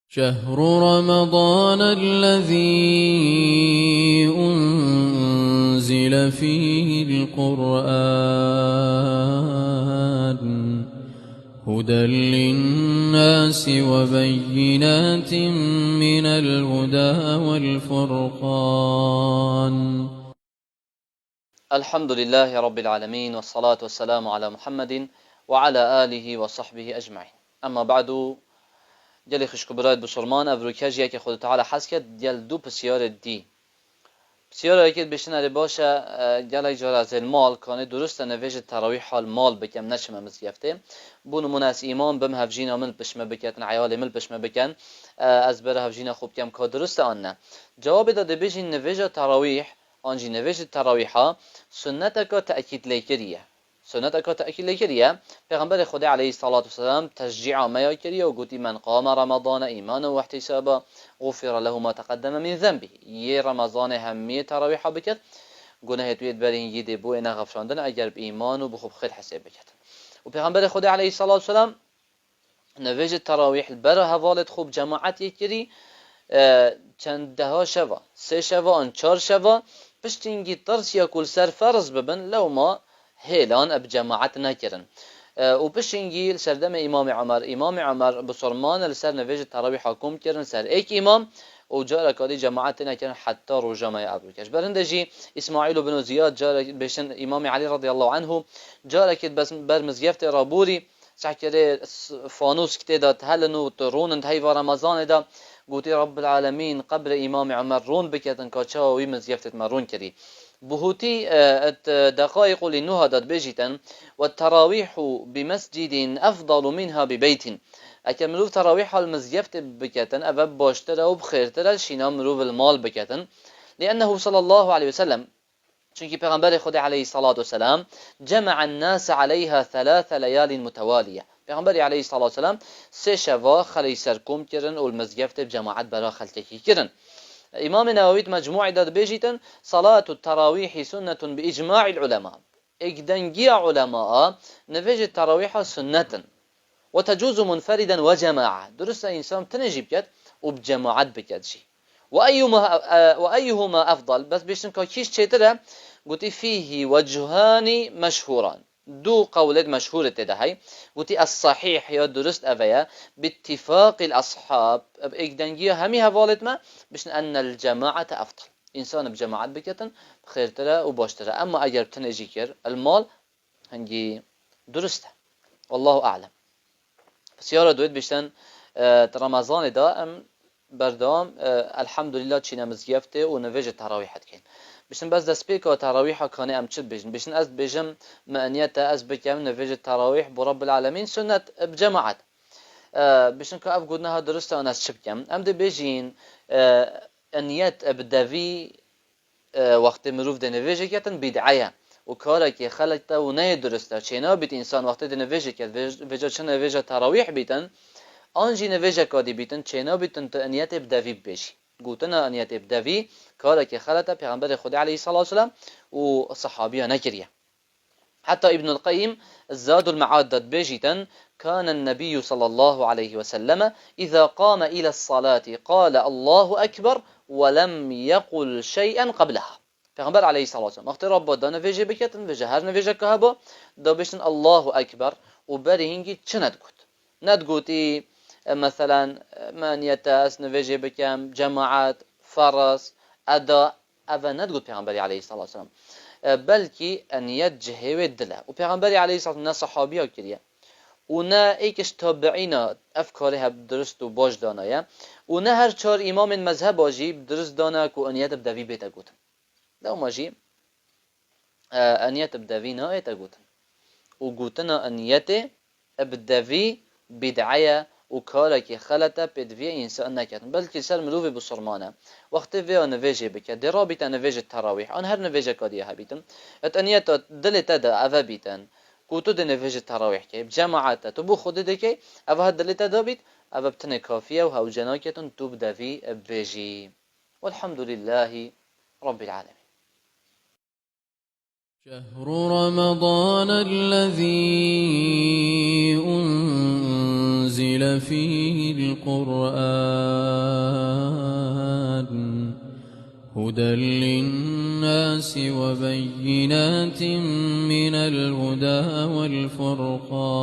شهر رمضان الذي أنزل فيه القرآن هدى للناس وبينات من الهدى والفرقان. الحمد لله رب العالمين والصلاة والسلام على محمد وعلى آله وصحبه أجمعين. أما بعد، جلی خشکبرایت بسرمان افروکیجی که خود تعالی حس کرد جل دو بسیار دی بسیار که بشنه باشه جل جار از المال کانه درست نویج تراویح حال مال بکم نشم مزگفته بونو مناس ایمان بم هفجینا من بشم بکن عیال مل بشم بکن از بره هفجینا خوب کم که درست آن نه جواب داده بیشی نویج تراویح آنجی نویج تراویحا سنت که تأکید لیکریه سنت که تأکید لیکریه پیغمبر خدا علیه الصلاة والسلام تشجیع ما کریه و گویی من قام رمضان ایمانا و احتسابا غفر له ما تقدم من ذنبه. یه رمضان همیه تراویح بکرد گناه توید برین یه بو اینا غفراندن اگر به ایمان و بخوب خیر حساب بکرد. و پیغمبر خدا علیه الصلاة والسلام نویج تراویح برای حوالت خوب جماعت یکری چند ده شوا سه شوا آن چار شوا پشتینگی ترس یا کل سر فرض ببن لو ما هیلان اب جماعت نکرن و پشتینگی سردم امام عمر بسرمان لسر نویج تراویح حکم کردن سر ایک امام و جارا کادی جماعت نکردن حتی روزمای ابروکش برندجی اسماعیل بن زیاد جارا بشن امام علی رضی الله عنه جارا کد بس بر مزگفت رابوری سحكري فانوس كتيدات هلنو رونند هيفا رمضان دا قوتي رب العالمين قبل إمام عمر رون بكتن كاتشا ويمز يفتت مرون كري بهوتي دقائق لنوها داد بيجيتن والتراويح بمسجد أفضل منها ببيت أكا مروف تراويح المزيفت بكتن أباب باشترا وبخيرترا شينا مروف المال بكتن لأنه صلى الله عليه وسلم چونکی پیغمبر خدا علیه الصلاة والسلام جمع الناس عليها 3 ليال متوالية. پیغمبر علیه الصلاة والسلام سه شوا خلی سرکم کرن و المزگفت جماعت برا خلتکی کرن. امام نووي مجموع داد بيجيتن صلاة التراويح سنة بإجماع العلماء. اجدنجي علماء نفج التراويح سنة وتجوز منفردا وجماعة. درست انسان تنجيب كد وبجماعت بكد شي. وأيهما أفضل بس بيشن كيش تشترى قلت فيه وجهان مشهوران دو قولات مشهورة تدهي قلت الصحيح يا درست أفيا باتفاق الأصحاب إقدنجية همي هفالت ما بشن أن الجماعة أفضل إنسان بجماعة بكتن خير ترى وباش ترى أما أجر تنجيكر المال هنجي درسته والله أعلم. سيارة دويت بشن رمضان دا أم بردام الحمد لله چی نمزگفته و نویج تراویحت کن بشن بس دست پیک و تراویح کانه ام چد بشن بشن از بجم معنیت از بکم نویج تراویح برب العالمین سنت بجماعت بشن که اف گودنها درسته آن از چب کم ام ده بجین انیت ابدوی وقت مروف ده نویج کتن بدعیه و کاره که خلقته و نه درسته چینا بیت انسان وقت ده نویج کت وجا چه نویج تراویح بیتن آنجی نویج کادی بیتن چینا بیتن تا انیت ابدوی بشی گوتنا انیت ابدوی کاره که خلقته پیغمبر خدا علیه الصلاة والسلام و صحابیه نکریه. حتى ابن القيم زاد المعاد داد بيجيتن كان النبي صلى الله عليه وسلم إذا قام إلى الصلاة قال الله أكبر ولم يقل شيئا قبلها. پیغمبر علیه الصلاة والسلام وقتی رب دا نویجه بکتن وجه هر نویجه که هبا دا بشتن الله أكبر و بری هنگی چه ندگوت ندگوتی مثلا من يتاس نویجه بکم جماعت فرس ادا اول ندگوت پیغمبر علیه الصلاة والسلام بلکه انیت جهوی دله و پیغمبر علیه الصلاة والسلام صحابی ها کریه و نه ایکش تابعینا افکاره هب درست و باش دانایه و نه هر چار امام مذهب آجی درست دانه که انیت بدوی بیتا گوتن دو ماجی انیت بدوی نه ایتا گوتن و گوتن انیت بدوی بدعیه و کاری که خلطه بدوی انسان نکردن بلکه سر مروف بسرمانه وقتی وی نویجه بکرد درابیت نویجه تراویح آن هر نویجه کادیه هبیتن ات انیت دلت دا اوه بیتن کوتو ده نویجه تراویح که بجماعت تو بو خود ده که اوه دلت دا بیت اوه بتن کافیه و هاو جناکتن تو بدوی بجی والحمد لله رب العالمين. شهر رمضان الذي أنزل أنزل فيه القرآن هدى للناس وبينات من الهدى والفرقان